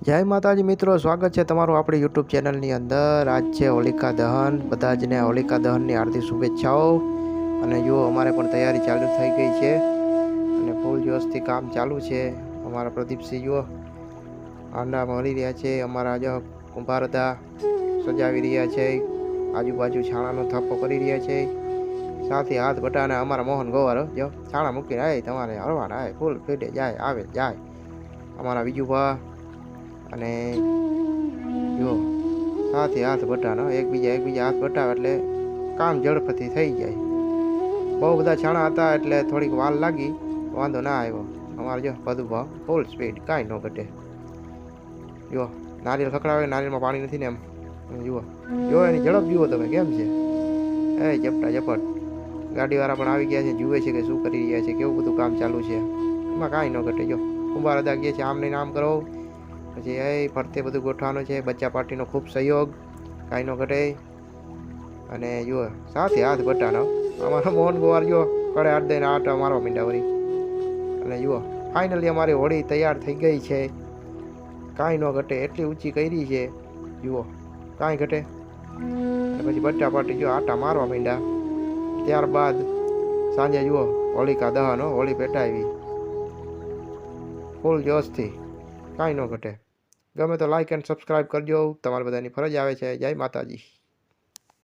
જય માતાજી મિત્રો, સ્વાગત છે તમારું આપણી યુટ્યુબ ચેનલની અંદર। આજ છે હોલિકા દહન। બધા જને હોલિકા દહનની હાર્દિક શુભેચ્છાઓ। અને જો અમારે પણ તૈયારી ચાલુ થઈ ગઈ છે અને ફૂલ જોશથી કામ ચાલુ છે। અમારા પ્રદીપસિંહ જો આંડા મળી રહ્યા છે। અમારા જો કુંભાર હતા સજાવી રહ્યા છે, આજુબાજુ છાણાનો થપ્પો કરી રહ્યા છે। સાથે હાથ બટાના અમારા મોહન ગોવાર જો છાણા મૂકીને આય તમારે હળવાના આય ફૂલ ફેટે જાય આવે જાય। અમારા બીજું ભા અને જો સાથે હાથ બટાનો એકબીજા હાથ બટાવે એટલે કામ ઝડપથી થઈ જાય। બહુ બધા છાણા હતા એટલે થોડીક વાર લાગી, વાંધો ના આવ્યો। અમારે જો બધું ભાવ ફૂલ સ્પીડ, કાંઈ ન ઘટે। જુઓ નારિયેળ ખકડાવે, નારિયેળમાં પાણી નથી ને એમ જુઓ જુઓ એની ઝડપ જુઓ તમે કેમ છે, એ ઝપટા ઝપટ। ગાડીવાળા પણ આવી ગયા છે, જુએ છે કે શું કરી રહ્યા છે, કેવું બધું કામ ચાલુ છે, એમાં કાંઈ ન ઘટે। જો કુંભાર અદા ગયા છે આમ નહીં આમ કરો, પછી એ ફરતે બધું ગોઠવાનું છે। બચ્ચા પાર્ટીનો ખૂબ સહયોગ, કાંઈ ન ઘટે। અને જુઓ સાથે હાથ બટાનો અમારા મોહન ગોવાર જો કડે હાથ દઈને આટા મારવા માંડ્યા વળી। અને જુઓ ફાઇનલી અમારી હોળી તૈયાર થઈ ગઈ છે, કાંઈ ન ઘટે, એટલી ઊંચી કરી છે જુઓ કાંઈ ઘટે। અને પછી બચ્ચા પાર્ટી જો આટા મારવા માંડ્યા। ત્યારબાદ સાંજે જુઓ હોલિકા દહન, હોળી પેટાવી ફૂલ જોશથી, કાંઈ ન ઘટે। ગમે તો લાઇક એન્ડ સબસ્ક્રાઈબ કરજો, તમારી બધાની ફરજ આવે છે। જય માતાજી।